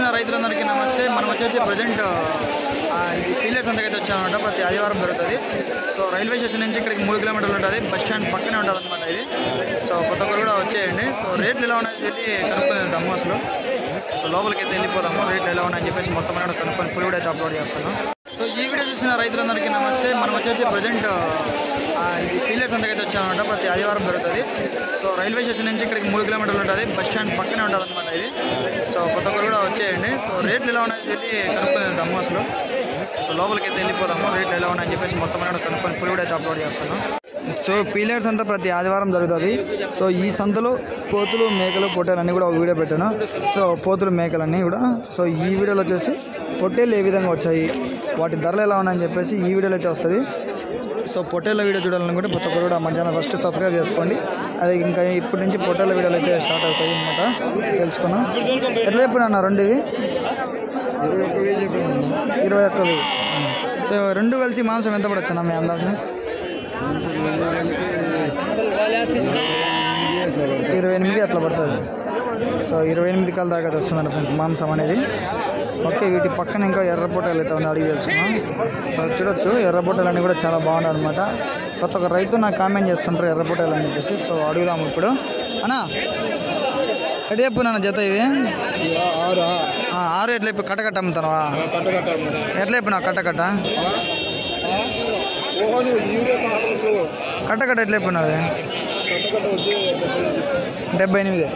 చూసిన రైతులందరికీ నమస్తే. మనం వచ్చేసి ప్రజెంట్ పీలర్ సంతకైతే వచ్చామన్నమాట. ప్రతి ఆదివారం జరుగుతుంది. సో రైల్వే స్టేషన్ నుంచి ఇక్కడికి 3 కిలోమీటర్లు ఉంటుంది. బస్ స్టాండ్ పక్కనే ఉంటుంది అనమాట ఇది. సో కొత్త ఒక్కరు కూడా వచ్చేయండి. సో రేట్లు ఎలా ఉన్నాయని చెప్పి కనుక్కుందాము అసలు. సో లోపలికి అయితే వెళ్ళిపోదాము. రేట్లు ఎలా ఉన్నాయని చెప్పేసి మొత్తం కనుక్కొని ఫుల్ వీడియో అయితే అప్లోడ్ చేస్తాను. సో ఈ వీడియో చూసిన రైతులందరికీ నమస్తే. మనం వచ్చేసి ప్రజెంట్ పీలర్ సంతకైతే వచ్చామన్నమాట. ప్రతి ఆదివారం జరుగుతుంది. సో రైల్వే స్టేషన్ నుంచి ఇక్కడికి 3 కిలోమీటర్లు ఉంటుంది. బస్ స్టాండ్ పక్కనే ఉంటుంది అనమాట ఇది. సో కొత్త ఒక్కరు కూడా వచ్చేయండి. సో రేట్లు ఎలా ఉన్నాయని చెప్పి కనుక్కుందాము అసలు. సో లోపలికి అయితే వెళ్ళిపోదాము. రేట్లు ఎలా ఉన్నాయని చెప్పేసి మొత్తం కనుక్కొని ఫుల్ వీడియో అయితే అప్లోడ్ చేస్తాను. సో పీలర్ సంత ప్రతి ఆదివారం జరుగుతుంది. సో ఈ సంతలో పోతులు మేకలు పొట్టేలు అన్నీ కూడా ఒక వీడియో పెట్టాను. సో పోతులు మేకలన్నీ కూడా. సో ఈ వీడియోలో వచ్చేసి పొట్టేలు ఏ విధంగా వచ్చాయి, వాటి ధరలు ఎలా ఉన్నాయని చెప్పేసి ఈ వీడియోలో అయితే వస్తుంది. సో పొట్టేళ్ళ వీడియో చూడాలనుకుంటే ప్రతి ఒక్కరు కూడా మధ్యాహ్నం ఫస్ట్ సబ్స్క్రైబ్ చేసుకోండి. అది ఇంకా ఇప్పటి నుంచి పొట్టేళ్ళ వీడియోలు అయితే స్టార్ట్ అవుతాయి అనమాట. తెలుసుకున్నాం. ఎట్లా చెప్పినా రెండు ఇవి 21,000. రెండు కలిసి మాంసం ఎంత పడొచ్చా మీ అందాజు? 28 అట్లా పడుతుంది. సో 28 కాల దాకా వస్తుందండి ఫ్రెండ్స్ మాంసం అనేది. ఓకే, వీటి పక్కన ఇంకా ఎర్ర పొట్టేలు అయితే ఉన్నాయి, అడిగి తెలుసుకున్నాం. సో చూడొచ్చు ఎర్ర పొట్టేలు అన్నీ కూడా చాలా బాగున్నాయి అనమాట. ప్రతి ఒక్క రైతు నాకు కామెంట్ చేస్తుంటారు ఎర్ర పొట్టేలు అని చెప్పేసి. సో అడుగుదాము ఇప్పుడు. అన్నా ఎటు చెప్పు నాన్న జత ఇవి 6 ఎట్లా ఇప్పుడు కట్టకట్ట అమ్ముతావా? ఎట్లా చెప్పు నా కట్టకట్ట కట్టకట్ట ఎట్లా చెప్పినవి? 78.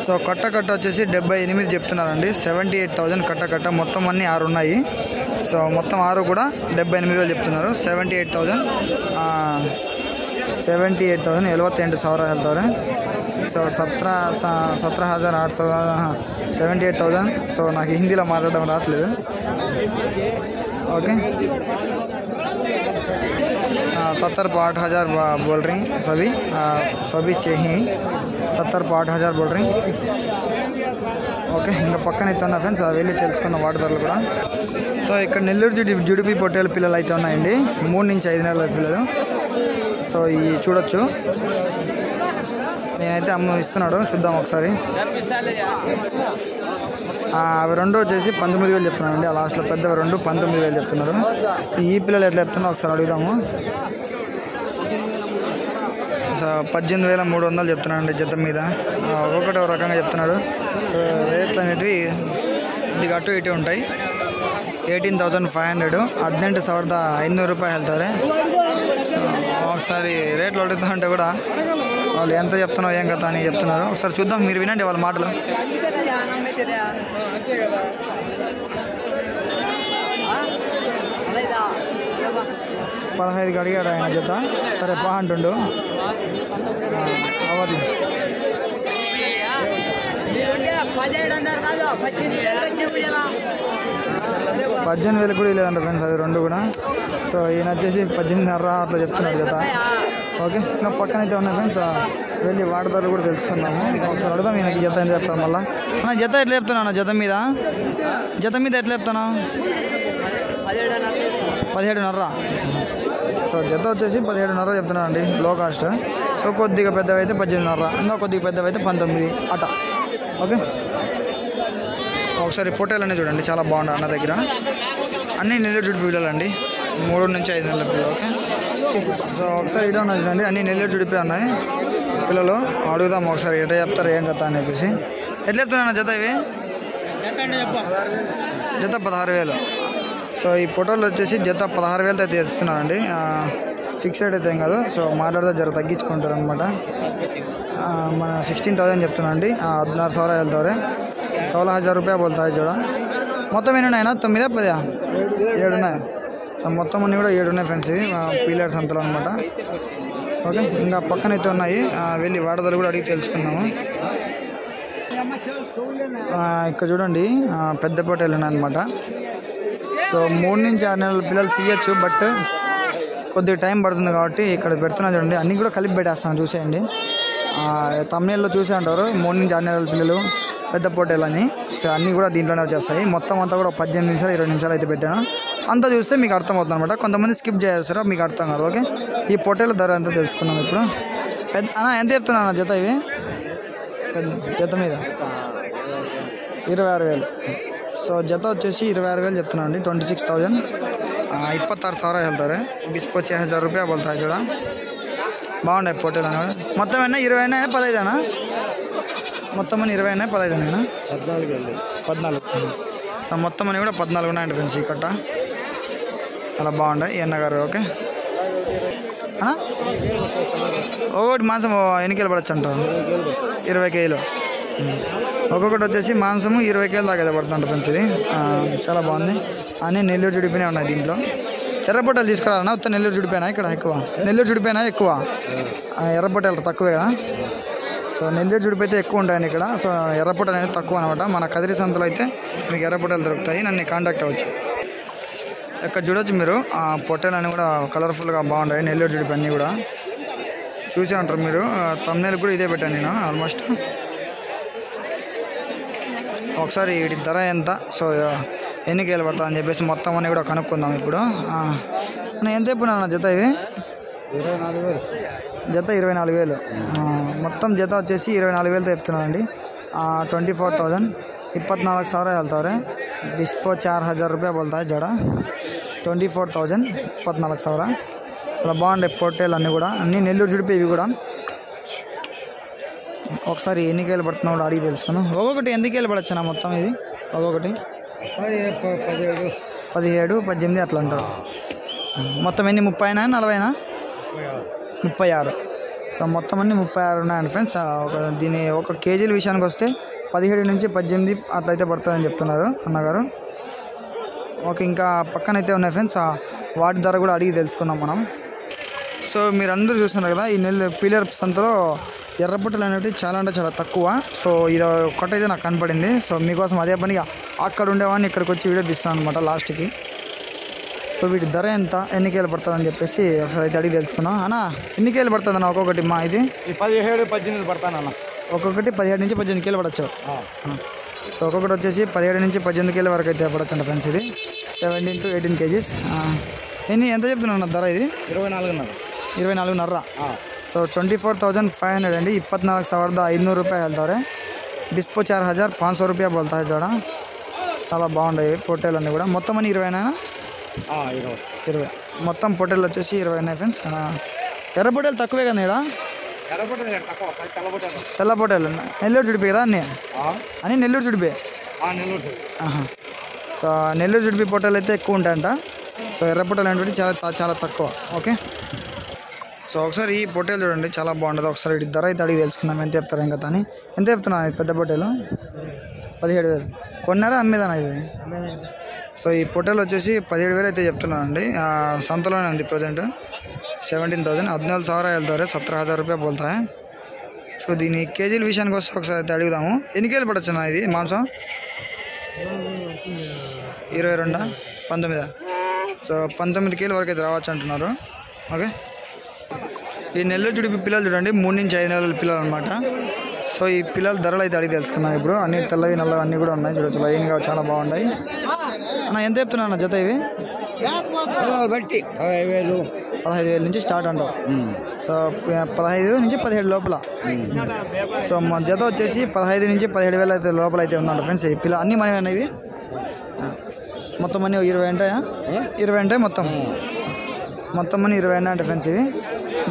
సో కట్టకట్ట వచ్చేసి 78 చెప్తున్నారండి. 78,000 కట్టకట్ట. మొత్తం అన్నీ 6 ఉన్నాయి. సో మొత్తం 6 కూడా 78,000 చెప్తున్నారు. 78,000 78,000 ಹೇಳ್ತಾರೆ. సో 17,800 78,000. సో నాకు హిందీలో మాట్లాడడం రావట్లేదు. ఓకే 70,800 बोल रही सभी चाहिए 70,800 बोल रही. ఓకే, ఇంకా పక్కన అయితే ఉన్నా ఫ్రెండ్స్, వెళ్ళి తెలుసుకున్న వాటి ధరలు కూడా. సో ఇక్కడ నెల్లూరు జుడిపి పొట్టేల పిల్లలు అయితే ఉన్నాయండి. 3 నుంచి 5 నెలల పిల్లలు. సో ఈ చూడొచ్చు, నేనైతే ఇస్తున్నాడు, చూద్దాం ఒకసారి. అవి రెండు వచ్చేసి 19,000 చెప్తున్నానండి. ఆ లాస్ట్లో పెద్దవి 2 19,000 చెప్తున్నారు. ఈ పిల్లలు ఎట్లా చెప్తున్నా ఒకసారి అడుగుదాము. సో 18,300 చెప్తున్నానండి జత మీద. ఒక్కొక్కటి ఒక రకంగా చెప్తున్నాడు. సో రేట్లు అనేటివి ఇది అటు ఇటు ఉంటాయి. 18,500 18,500 ರೂಪಾಯಿ ಹೇಳ್ತಾರೆ. ఒకసారి రేట్లు అడుగుతూ ఉంటే కూడా వాళ్ళు ఎంత చెప్తున్నావు ఏం కదా అని చెప్తున్నారు. ఒకసారి చూద్దాం, మీరు వినండి వాళ్ళ మాటలు. 15 అడిగాడు ఆయన జత. సరే పా అంటుండు. అవర్లు 18,000 కూడా లేదంట ఫ్రెండ్స్ అవి రెండు కూడా. సో ఈయన వచ్చేసి 18,500 అట్లా చెప్తున్నాడు జత. ఓకే, ఇంకా పక్కన అయితే ఉన్నాయి ఫ్రెండ్స్, వెళ్ళి వాటి ధరలు కూడా తెలుసుకుందాము. ఒకసారి అడుగుదాం ఈయనకి జత ఎంత చెప్తాను. మళ్ళీ అన్న జత ఎట్లా చెప్తున్నాను? జత మీద ఎట్లా చెప్తాను? 17,500. సో జత వచ్చేసి 17,500 చెప్తున్నానండి, లో కాస్ట్. సో కొద్దిగా పెద్దవి అయితే 18,500, ఇంకా కొద్దిగా పెద్దవి అయితే 19 అట. ఓకే, ఒకసారి పొట్టేలన్నీ చూడండి, చాలా బాగుంటాయి అన్న దగ్గర. అన్నీ నెల్లూరు జుడిపి పిల్లలు అండి, 3 నుంచి 5 నెలల పిల్లలు. ఓకే, సో ఒకసారి ఇటు ఉన్నాయి చూడండి, అన్నీ నెల్లూరు జుడిపి ఉన్నాయి పిల్లలు. అడుగుదాం ఒకసారి ఎట్లా చెప్తారు ఏం కథ అని చెప్పేసి. ఎట్లా చెప్తున్నా జత ఇవి? జత 16,000. సో ఈ పొట్టోలు వచ్చేసి జత 16,000 అయితే ఇస్తున్నానండి. ఫిక్స్ రేట్ అయితే ఏం కాదు. సో మాట్లాడితే జర తగ్గించుకుంటారు అనమాట. మన 16,000 చెప్తున్నాండి. 16,000 వెళ్తారు. 16,000 ರೂಪಾಯಿ బోల్తాయి చూడ. మొత్తం ఎన్ని ఉన్నాయినా? 9 10 7 ఉన్నాయి. సో మొత్తం అన్నీ కూడా 7 ఉన్నాయి ఫ్రెండ్స్. ఇవి పీలర్ సంతలు అనమాట. ఓకే, ఇంకా పక్కన అయితే ఉన్నాయి, వెళ్ళి వాడదలు కూడా అడిగి తెలుసుకుందాము. ఇక్కడ చూడండి పెద్ద పొట్టేలు ఉన్నాయన్నమాట. సో 3 నుంచి 6 నెలల పిల్లలు తీయచ్చు, బట్ కొద్దిగా టైం పడుతుంది కాబట్టి ఇక్కడ పెడుతున్నా చూడండి. అన్నీ కూడా కలిపి పెట్టేస్తాను, చూసేయండి. తమిళలో చూసే అంటారు 3 నుంచి 6 నెలల పిల్లలు పెద్ద పొట్టేలు అని. సో అన్నీ కూడా దీంట్లోనే వచ్చేస్తాయి. మొత్తం అంతా కూడా 18 నిమిషాలు 20 నిమిషాలు అయితే పెట్టాను. అంతా చూస్తే మీకు అర్థమవుతుంది అనమాట. కొంతమంది స్కిప్ చేస్తారు, మీకు అర్థం కాదు. ఓకే, ఈ పొట్టేల ధర ఎంత తెలుసుకున్నాం ఇప్పుడు. అన్న ఎంత చెప్తున్నా జత ఇవి? జత మీద 26,000. ಸೊ ಜೊತೆ వచ్చేసి 26,000 చెప్తున్నాను అండి. 26,000 26,000 ಹೇಳ್ತಾರೆ. బిస్ 5000 రూపాయ బోల్తాయి చూడ. బాగున్నాయి పోటీలు అనేవి. మొత్తం అయినా 20 అయినా 15 అయినా మొత్తం అని 20 అయినా 15 అయినా 14. సో మొత్తం అని కూడా 14 ఉన్నాయండి ఫ్రెండ్స్. ఈ కట్ట చాలా బాగుంటాయి ఈ అన్నగారు. ఓకే అన్నా ఒకటి మాంసం ఎన్ని కేలు పడచ్చు అంటారు? 20 కేజీలు. ఒక్కొక్కటి వచ్చేసి మాంసము 20 కేజీలు దాకా పడుతుంట ఫ్రెండ్స్. ఇది చాలా బాగుంది. అన్నీ నెల్లూరు జుడిపినే ఉన్నాయి దీంట్లో. ఎర్రపొట్టలు తీసుకురాలన్నా ఉత్త నెల్లూరు జుడిపోయినా ఇక్కడ ఎక్కువ? నెల్లూరు జుడిపోయినా ఎక్కువ, ఎర్రపొట్టలు తక్కువే కదా. సో నెల్లూరు జుడిపి అయితే ఎక్కువ ఉంటాయని ఇక్కడ. సో ఎర్రపొట్టలు అనేది తక్కువ అనమాట. మన కదిరి సంతలో అయితే మీకు ఎర్రపొట్టలు దొరుకుతాయి. నన్ను కాంటాక్ట్ అవ్వచ్చు. ఇక్కడ చూడవచ్చు మీరు ఆ పొట్టలు అన్నీ కూడా కలర్ఫుల్గా బాగుంటాయి. నెల్లూరు జుడిపి అన్నీ కూడా చూసే ఉంటారు మీరు. తమ్నేల్ కూడా ఇదే పెట్టాను నేను ఆల్మోస్ట్. ఒకసారి వీటి ధర ఎంత, సో ఎన్ని కేలు పడుతుంది అని చెప్పేసి మొత్తం అన్నీ కూడా కనుక్కుందాం ఇప్పుడు. ఎంత చెప్పినా జత ఇవి? 24,000 జత. 24,000 మొత్తం జత వచ్చేసి 24,000తో చెప్తున్నానండి. 24,000 24,000 ಹೇಳ್ತಾವ್ರೆ. ಬಿಸ್ಪೋ 4,000 ರೂಪಾಯಿ बोलता है జడ. 24,000 24,000. అలా బాగుండే పొట్టేలు అన్నీ కూడా. అన్నీ నెల్లూరు జుడిపి ఇవి కూడా. ఒకసారి ఎన్ని కేలు పడుతున్నా కూడా అడిగి తెలుసుకున్నాం. ఒక్కొక్కటి ఎన్ని కేలు పడచ్చా మొత్తం ఇది? ఒక్కొక్కటి 17 18 అట్లా అంటారు. మొత్తం ఎన్ని? 30 40 36. సో మొత్తం అన్ని 36 ఉన్నాయండి ఫ్రెండ్స్. దీని ఒక కేజీల విషయానికి వస్తే 17 నుంచి 18 అట్లయితే పడుతుందని చెప్తున్నారు అన్నగారు. ఓకే, ఇంకా పక్కనైతే ఉన్నాయి ఫ్రెండ్స్. వాటి ధర కూడా అడిగి తెలుసుకుందాం మనం. సో మీరు అందరూ చూస్తున్నారు కదా, ఈ పిల్లర్ సంతలో ఎర్రపుట్టలు అనేవి చాలా అంటే చాలా తక్కువ. సో ఇది ఒక్కటైతే నాకు కనపడింది. సో మీకోసం అదే పనిగా అక్కడ ఉండేవాడిని ఇక్కడికి వచ్చి వీడియో తీస్తున్నాను అనమాట లాస్ట్కి. సో వీటి ధర ఎంత, ఎన్ని కేలు పడుతుందని చెప్పేసి ఒకసారి అయితే అడిగి తెలుసుకున్నాం. అన్నా ఎన్ని కేలు పడుతుంది అన్న ఒక్కొక్కటి? మా ఇది 17 18 పడతానన్న. ఒక్కొక్కటి 17 నుంచి 18 కేలు పడచ్చు. సో ఒక్కొక్కటి వచ్చేసి 17 నుంచి 18 కేల వరకు అయితే పడచ్చు అంట ఫ్రెండ్స్. ఇది 17 to 18 kgs. ఎంత చెప్తున్నాను ధర? ఇది 24,500. సో 24,500 అండి. 24,500 ರೂಪಾಯಿ ಹೇಳ್ತಾರೆ. బిస్పో 4,500 ರೂಪಾಯಿ बोलता है జడ. చాలా బాగుంటాయి పొట్టేలు అన్నీ కూడా. మొత్తం అని 20 20 మొత్తం పొట్టేలు వచ్చేసి 20 ఉన్నాయి ఫ్రెండ్స్. ఎర్ర పొట్టేలు తక్కువే కదా ఇక్కడ? తెల్ల పొట్టేలు నెల్లూరు జుడిపి కదా అన్నీ? అని నెల్లూరు జుడిపి. సో నెల్లూరు జుడిపి పొట్టేలు అయితే ఎక్కువ ఉంటాయంట. సో ఎర్ర పొట్టేలు అనేవి చాలా చాలా తక్కువ. ఓకే, సో ఒకసారి ఈ పొట్టేలు చూడండి, చాలా బాగుంటుంది. ఒకసారి వీటి ధర అయితే అడిగి తెలుసుకుందాం ఎంత చెప్తారు ఇంకా. అని ఎంత చెప్తున్నాను పెద్ద పొట్టేలు? 17,000. కొన్నారా అమ్మేదానా ఇది? సో ఈ పొట్టేలు వచ్చేసి 17,000 అయితే చెప్తున్నానండి. సంతలోనే ఉంది ప్రజెంట్. 17,000 14,000 వెళ్తారు. 17,000 ರೂಪಾಯಿ बोलता है. సో దీని కేజీల విషయానికి వస్తే ఒకసారి అయితే అడుగుదాము. ఎన్ని కేలు పడచ్చు అన్న ఇది మాంసం? 22 19. సో 19 కేలు వరకు అయితే రావచ్చు అంటున్నారు. ఓకే, ఈ నెల్లూరు జుడిపి పిల్లలు చూడండి, 3 నుంచి 5 నెలల పిల్లలు అనమాట. సో ఈ పిల్లల ధరలు అయితే అడిగి తెలుసుకున్నాం ఇప్పుడు. అన్ని తెల్లవి నల్లవి అన్నీ కూడా ఉన్నాయి చూడొచ్చు, లైన్గా చాలా బాగున్నాయి. అన్న ఎంత చెప్తున్నా అన్న జత ఇవి? 15,000 నుంచి స్టార్ట్ అంటావు. సో 15 నుంచి 17 లోపల. సో మా జత వచ్చేసి 15 నుంచి 17,000 అయితే లోపల అయితే ఉందంట ఫ్రెండ్స్. ఈ పిల్ల అన్నీ మనమే ఇవి. మొత్తం అన్నీ 20 ఉంటాయా? 20 ఉంటాయి మొత్తం అన్నీ 20 ఉన్నాయంట ఫ్రెండ్స్. ఇవి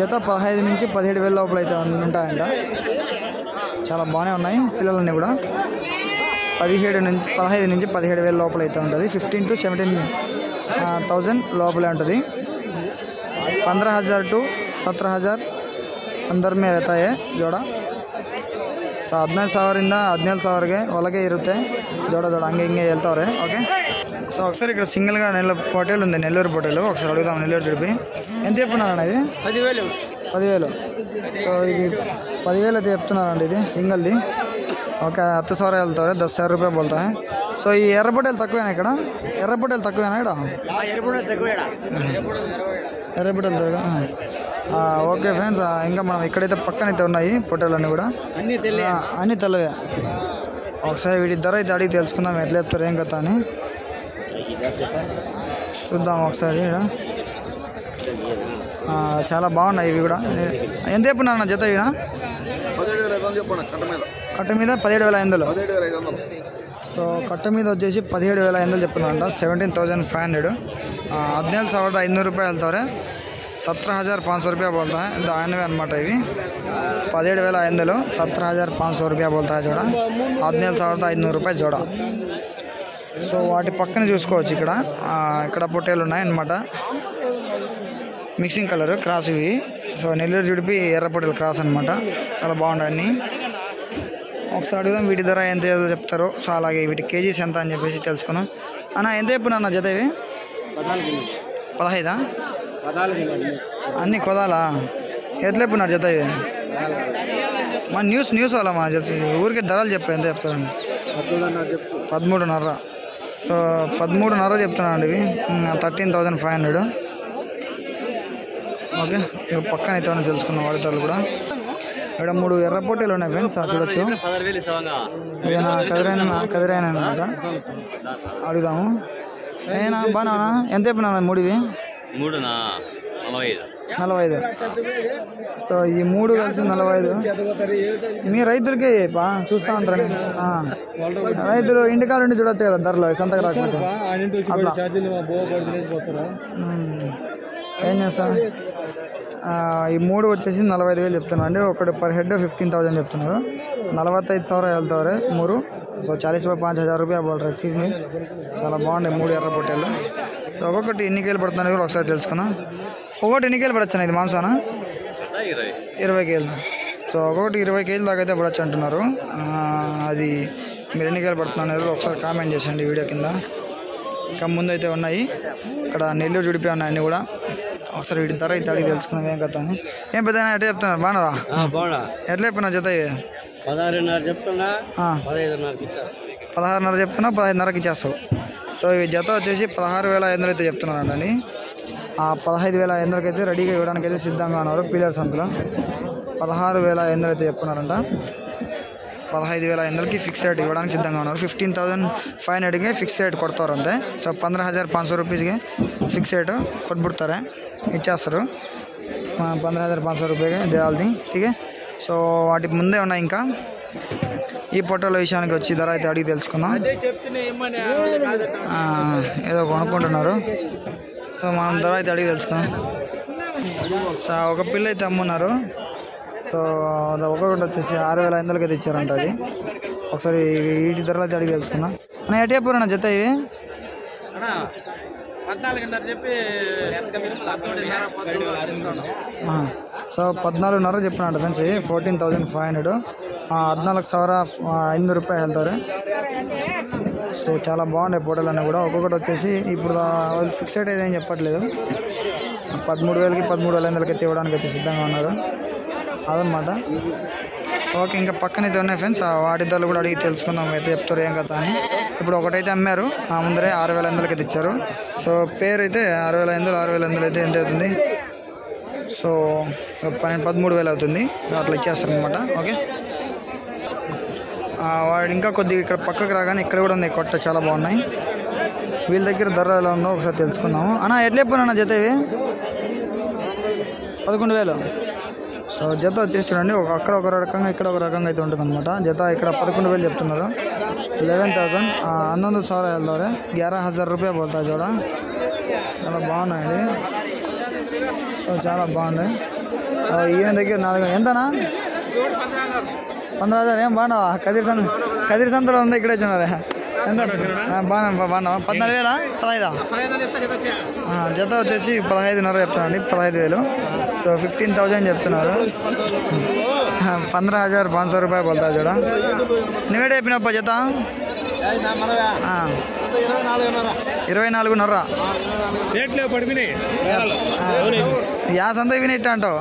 జత 15 నుంచి 17,000 లోపల అయితే ఉంటాయంట. చాలా బాగానే ఉన్నాయి పిల్లలన్నీ కూడా. 15 నుంచి 17,000 లోపల అయితే ఉంటుంది. 15 to 17,000 లోపలే ఉంటుంది. 15,000 to 17,000 अंदर में रहता है जोड़ा. ಸೊ 15,000 17,000ಗೆ ಒಳಗೆ ಇರುತ್ತೆ ಜೋಡ ಹಂಗೆ ಹಿಂಗೆ ಹೇಳ್ತಾವ್ರೆ. ಓಕೆ, సో ఒకసారి ఇక్కడ సింగిల్గా పొట్టేలు ఉంది, నెల్లూరు పొట్టేలు. ఒకసారి అడుగుదాం నెల్లూరు జుడిపి ఎంత చెప్తున్నారన్న ఇది? 10,000. సో ఇది 10,000 అయితే చెప్తున్నారండి ఇది సింగిల్ది. ఓకే, 10,000 వెళ్తారు. 10,000 ರೂಪಾಯಿ बोलता है. సో ఈ ఎర్ర పొట్టేలు తక్కువేనా ఇక్కడ? ఎర్ర పొట్టేలు తక్కువేనా ఇక్కడ? ఎర్ర పొట్టేలు తక్కువ. ఓకే ఫ్రెండ్స్, ఇంకా మనం ఇక్కడైతే పక్కనైతే ఉన్నాయి పొట్టేలన్నీ కూడా, అన్నీ తెల్లవే. ఒకసారి వీటి ధర అయితే అడిగి తెలుసుకుందాం ఎట్లా చెప్తారు ఏం కథ అని చూద్దాం ఒకసారి. చాలా బాగున్నాయి ఇవి కూడా. ఎంత చెప్పున్నా జత ఇవినా? కట్ట మీద 17,500. సో కట్ట మీద వచ్చేసి 17,500 చెప్తున్నారంట. 17,500. 17,500 रुपये ಹೇಳ್ತವ್ರೆ. 17,500 रुपया बोलता है. दायनवे అనమాట ఇవి. 17,500 17,500 रुपया बोलता है जोड़ा. 17,500 रुपये जोड़ा. సో వాటి పక్కన చూసుకోవచ్చు ఇక్కడ పొట్టేలు ఉన్నాయన్నమాట. మిక్సింగ్ కలర్ క్రాస్ ఇవి. సో నెల్లూరు జుడిపి ఎర్ర పొట్టేలు క్రాస్ అనమాట. చాలా బాగుంటాయి అన్నీ. ఒకసారి అడుగుదాం వీటి ధర ఎంత ఏదో చెప్తారో. సో అలాగే వీటి కేజీస్ ఎంత అని చెప్పేసి తెలుసుకున్నాం. అన్న ఎంత చెప్పినా అన్న జత ఇవి? 15 అన్నీ కొదాలా? ఎట్లా చెప్పినారు జత ఇవి? మన న్యూస్ వాళ్ళ మన జత ఊరికే ధరలు చెప్పా ఎంత చెప్తారండి? 13.5. సో 13.5 చెప్తున్నాను ఇవి. 13,500. ఓకే పక్కన అయితే తెలుసుకున్నాం వాడి ధరలు కూడా. ఇక్కడ 3 ఎర్ర పొట్టేలు ఉన్నాయి ఫ్రెండ్స్. చూడొచ్చు. కదిరైన అనమాట. అడుగుదాము. ఏనా బాగా ఎంత చెప్పినా 3 ఇవి? 45. సో ఈ 3 కలిసి 45. మీ రైతులకి చూస్తూ ఉంటారు. రైతులు ఇంటికాడ నుండి చూడొచ్చు కదా ధరలు సంతకు రాకపోతే. ఏం చేస్తాం? ఈ 3 వచ్చేసి 45,000 చెప్తున్నారు అండి. ఒకటి పర్ హెడ్ 15,000 చెప్తున్నారు. 45,000 వెళ్తారు 3. సో 40,000 रुपया बोल रहे थे में. చాలా బాగుంటాయి 3 ఎర్ర పొట్టేలు. సో ఒక్కొక్కటి ఎన్ని కేలు పడుతున్నాయి కూడా ఒకసారి తెలుసుకుందాం. ఒకటి ఎన్ని కేలు పడచ్చు ఇది మాంసానా? 20 కేలు. సో ఒక్కొక్కటి 20 కేజీల దాకా అయితే పడచ్చు అంటున్నారు. అది మీరు ఎన్ని కేలు పడుతున్నారు ఒకసారి కామెంట్ చేసండి వీడియో కింద. ఇంకా ముందు అయితే ఉన్నాయి. ఇక్కడ నెల్లూరు జుడిపి ఉన్నాయి అన్నీ కూడా. ఒకసారి వీటి ధర అయితే అడిగి తెలుసుకుందాం ఏం కదా అని. ఏం పెద్ద ఎట్లా చెప్తున్నారు? బాగున్నారా? ఎట్లా చెప్పినా జత ఇవి? 16.5 చెప్తున్నా. 16.5 చెప్తున్నా. 15.5కి ఇచ్చేస్తావు. సో ఇవి జత వచ్చేసి 16,500 అయితే చెప్తున్నారండి. 15,500కి అయితే రెడీగా ఇవ్వడానికి అయితే సిద్ధంగా ఉన్నారు పీలర్స్ అంతలో. 16,500 అయితే చెప్తున్నారంట. 15,500కి ఫిక్స్ రేట్ ఇవ్వడానికి సిద్ధంగా ఉన్నారు. 15,500ಗೆ ఫిక్స్ రేట్ ಕೊಡ್ತಾರೆ ಅಂತೆ. సో 15,500 रुपीಸ್ಗೆ ఫిక్స్ రేట్ కొట్ಬಿಡ್ತಾರೆ, ఇచ్చేస్తారు. 15,500 रुपये దేయాలి. ఠీకే. సో వాటి ముందే ఉన్నాయి. ఇంకా ఈ పొట్టల విషయానికి వచ్చి ధర అయితే అడిగి తెలుసుకుందాం. ఏదో కొనుక్కుంటున్నారు. సో మనం ధర అయితే అడిగి తెలుసుకుందాం. సో ఒక పిల్ల అయితే అమ్మున్నారు. సో ఒక్కొక్కటి వచ్చేసి 6,500కి అయితే ఇచ్చారంట. అది ఒకసారి వీటి ధరలు అయితే అడిగి తెలుసుకుందాం. నేను ఎటు చెప్పారన్నా జత ఇవి? 14.5 చెప్పి సో 14.5 చెప్పినట్టు ఫ్రెండ్స్. 14,500. 14,500 ರೂಪಾಯಿ ಹೇಳ್ತಾರೆ. సో చాలా బాగున్నాయి పొట్టలన్నీ కూడా. ఒక్కొక్కటి వచ్చేసి ఇప్పుడు వాళ్ళు ఫిక్స్ రేట్ అయితే ఏం చెప్పట్లేదు. 13,000కి 13,500కి అయితే ఇవ్వడానికి అయితే సిద్ధంగా ఉన్నారు అదనమాట. ఓకే ఇంకా పక్కనైతే ఉన్నాయి ఫ్రెండ్స్. వాటి ధరలు కూడా అడిగి తెలుసుకుందాం అయితే చెప్తారు ఏం కదా అని. ఇప్పుడు ఒకటైతే అమ్మారు నా ముందరే 6,500కి అయితే ఇచ్చారు. సో పేరు అయితే 6,500 అయితే ఎంత అవుతుంది? సో 13,000 అవుతుంది. అట్లా ఇచ్చేస్తారు అనమాట. ఓకే వాడు ఇంకా కొద్దిగా ఇక్కడ పక్కకు రాగానే ఇక్కడ కూడా ఉంది కొట్ట. చాలా బాగున్నాయి. వీళ్ళ దగ్గర ధర ఎలా ఉందో ఒకసారి తెలుసుకుందాము. అన్న ఎట్లా చెప్పాను జత ఇవి? 11,000. సో జత వచ్చేసి చూడండి. అక్కడ ఒక రకంగా ఇక్కడ ఒక రకంగా అయితే ఉంటుంది అనమాట. జత ఇక్కడ 11,000 చెప్తున్నారు. 11,000 11,000 వెళ్తారు. 11,000 రూపాయ పోతా చూడ. చాలా బాగున్నాయండి. సో చాలా బాగున్నాయి. ఈయన దగ్గర 4 ఎంతనా? 15,000. ఏం బాగున్నావా? కదిరి సంతలో ఉంది ఇక్కడే చూడాలి. ఎంత బాగున్నా? 14,000 15 జత వచ్చేసి 15,500 చెప్తున్నాండి. 15,000. సో 15,000 చెప్తున్నారు. 15,500 రూపాయ పోతా చూడ. నువ్వేడే చెప్పినప్ప జత? 24.5 రేట్లు పడిపోయినాయి. యా సంత వినిట్ట అంటావు?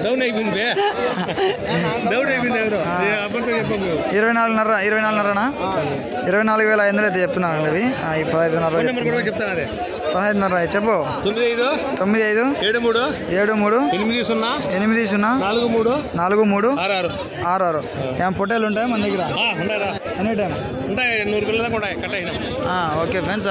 24.5 24,500 అయితే చెప్తున్నాను అవి. 15,500 చెప్తాను. 15,500 చెప్పు. 95 73 80 43 66. ఏం పొట్టేలు ఉంటాయి మన దగ్గర ఎనీ టైం? ఉంటాయి. 100 కిలోల దాకా ఉంటాయి. కట్ అయినా. Okay friends.